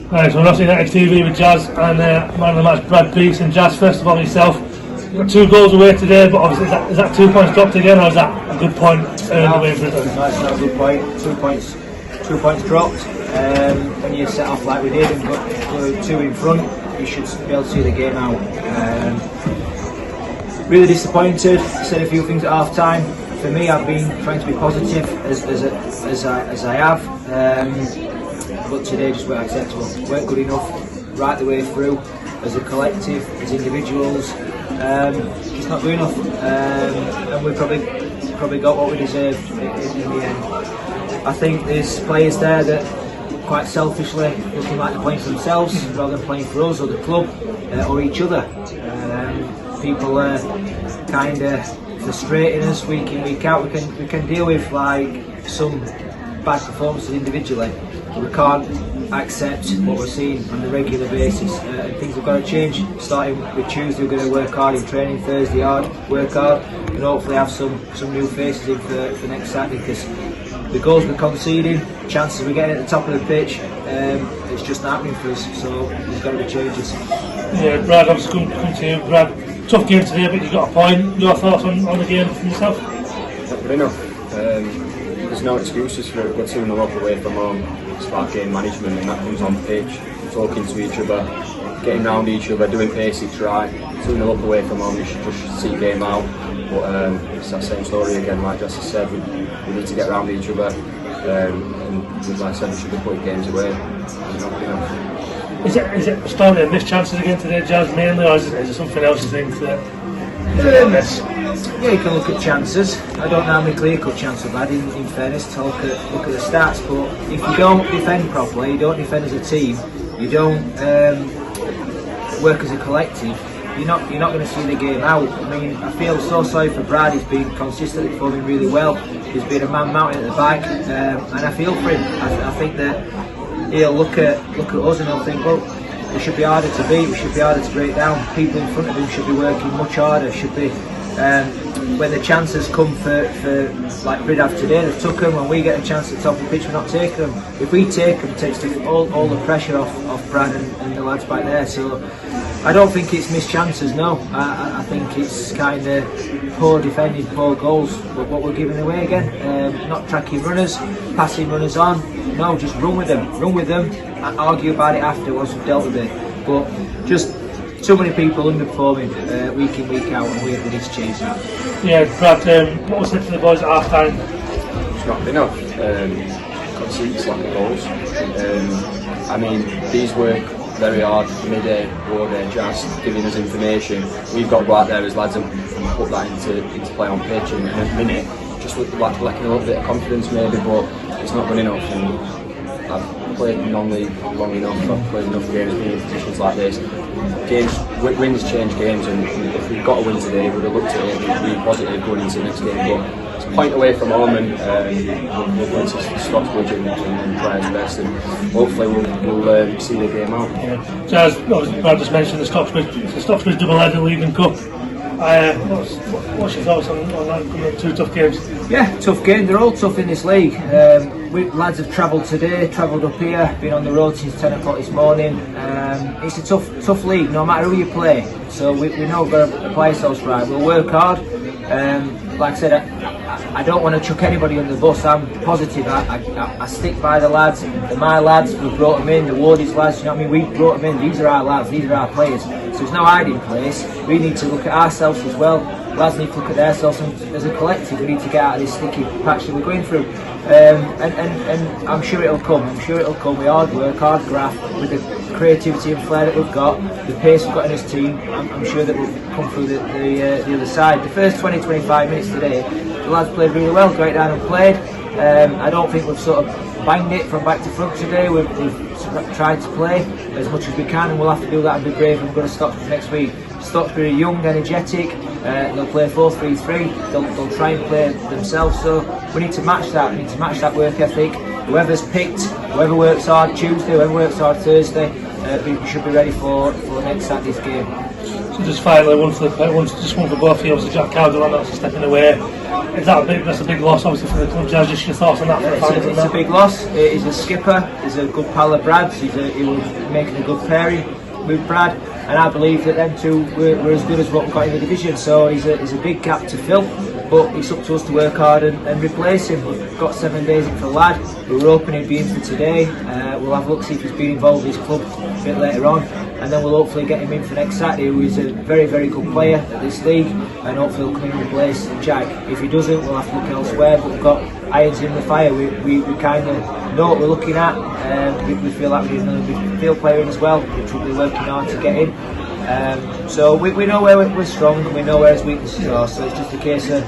Right, so we're obviously on OUTV with Jas and man of the match Brad Beatson. Jas, first of all yourself, you've got 2 goals away today, but obviously is that 2 points dropped again, or is that a good point earned away for Bridlington? No, it's not a good point. 2 points dropped. When you set off like we did and got 2 in front, you should be able to see the game out. Really disappointed. Said a few things at half time. For me, I've been trying to be positive as I have. But today just weren't acceptable, weren't good enough right the way through as a collective, as individuals. Just not good enough, and we probably got what we deserved in the end. I think there's players there that quite selfishly looking like they're playing for themselves rather than playing for us or the club or each other. People are kind of frustrating us week in, week out. We can deal with like some bad performances individually. We can't accept what we're seeing on a regular basis. Things have got to change. Starting with Tuesday, we're going to work hard in training. Thursday, work hard, and hopefully have some new faces in for next Saturday. Because the goals we're conceding, chances we're getting at the top of the pitch, it's just not happening for us. So there's got to be changes. Yeah, Brad, obviously come to you. Brad, tough game today, but you got a point. Your thoughts on the game from yourself? Not good enough. There's no excuses for it. We're 2-0 up away from home. It's about game management, and that comes on pitch, talking to each other, getting round each other, doing basics right. 2-0 up away from home, you should just see game out. But it's that same story again, like Jas said, we need to get round each other, and like I said, we should be putting games away. It's not good enough. Is it a story of missed chances again today, Jas, mainly, or is it something else you think that? Yeah, you can look at chances. I don't know how many clear-cut chances I've had in fairness to look at the stats, but if you don't defend properly, you don't defend as a team, you don't work as a collective, you're not going to see the game out. I mean, I feel so sorry for Brad. He's been consistently performing really well. He's been a man mountain at the back, and I feel for him. I think that he'll look at us and he'll think, well, we should be harder to beat, we should be harder to break down. People in front of him should be working much harder, should be when the chances come for like Brid have today, they've took them. When we get a chance at the top of the pitch, we're not taking them. If we take them, it takes all the pressure off Brad and the lads back there. So I don't think it's missed chances, no. I think it's kind of poor defending, poor goals, but what we're giving away again. Not tracking runners, passing runners on. No, just run with them and argue about it after once we've dealt with it. But just too many people underperforming week in, week out, and we need to change that. Yeah, Brad, what was said to the boys at half time? It's not been enough. Conceded lack of goals. I mean, these work very hard, midday, warday, Jas, giving us information. We've got to go out there as lads and put that into play on pitch, and in a minute, just look like lacking a little bit of confidence maybe, but it's not good enough. And I've played non-league long enough, I've played enough games being in positions like this. Wins change games, and if we've got a win today, we'd have looked at it and be positive going into the next game. But it's a point away from home, and we'll go to Stockbridge and try our best, and hopefully we'll see the game out. Yeah. Jas, Brad just mentioned the Stockbridge double-header League and Cup. What's your thoughts on that coming up? 2 tough games? Yeah, tough game. They're all tough in this league. Lads have travelled today, travelled up here, been on the road since 10 o'clock this morning. It's a tough league, no matter who you play. So we know we've got to play ourselves right. We'll work hard. Like I said, I don't want to chuck anybody on the bus. I'm positive. I stick by the lads. They're my lads. We brought them in. The Wardies lads. You know what I mean? We brought them in. These are our lads. These are our players. So there's no hiding place. We need to look at ourselves as well. Lads need to look at themselves, and as a collective, we need to get out of this sticky patch that we're going through. And I'm sure it'll come. I'm sure it'll come with hard work, hard graft, with the creativity and flair that we've got, the pace we've got in this team. I'm sure that we'll come through the other side. The first 20-25 minutes today, the lads played really well, got down and played. I don't think we've sort of banged it from back to front today. We've tried to play as much as we can, and we'll have to do that and be brave and go to Stockbridge next week. Stockbridge are young, energetic, they'll play 4-3-3, they'll try and play themselves, so we need to match that. We need to match that work ethic. Whoever's picked, whoever works hard Tuesday, whoever works hard Thursday, we should be ready for next Saturday's game. So just finally, one for both of you. Obviously, Jack Cowder on that's stepping away. That's a big loss, obviously, for the club. Jazz, just your thoughts on that for the fans? It's a big loss. He's a skipper. He's a good pal of Brad's. He was making a good pairing with Brad, and I believe that them two were as good as what we've got in the division. So he's a big gap to fill, but it's up to us to work hard and replace him. We've got 7 days in for Lad. We were hoping he'd be in for today. We'll have a look, see if he's been involved with his club a bit later on, and then we'll hopefully get him in for next Saturday, who is a very, very good player at this league, and hopefully he'll come in and replace Jack. If he doesn't, we'll have to look elsewhere, but we've got irons in the fire. We kind of know what we're looking at. We feel like we need another midfield player in as well, which we'll be working hard to get in. So we know where we're strong, and we know where his weaknesses are, so it's just a case of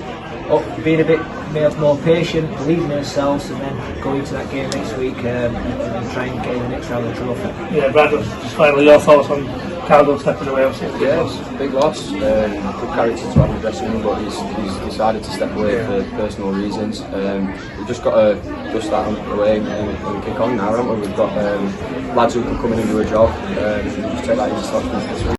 being a bit more patient, believing in ourselves, and then going into that game next week and try and get in the next round of the trophy. Yeah, Brad, just finally your thoughts on Cowder stepping away? Obviously, yeah, it's a big loss. Good character to have in the dressing room, but he's decided to step away for personal reasons. We've just got to dust that away and kick on now, haven't we? We've got lads who can come in and do a job. Just take that into stock.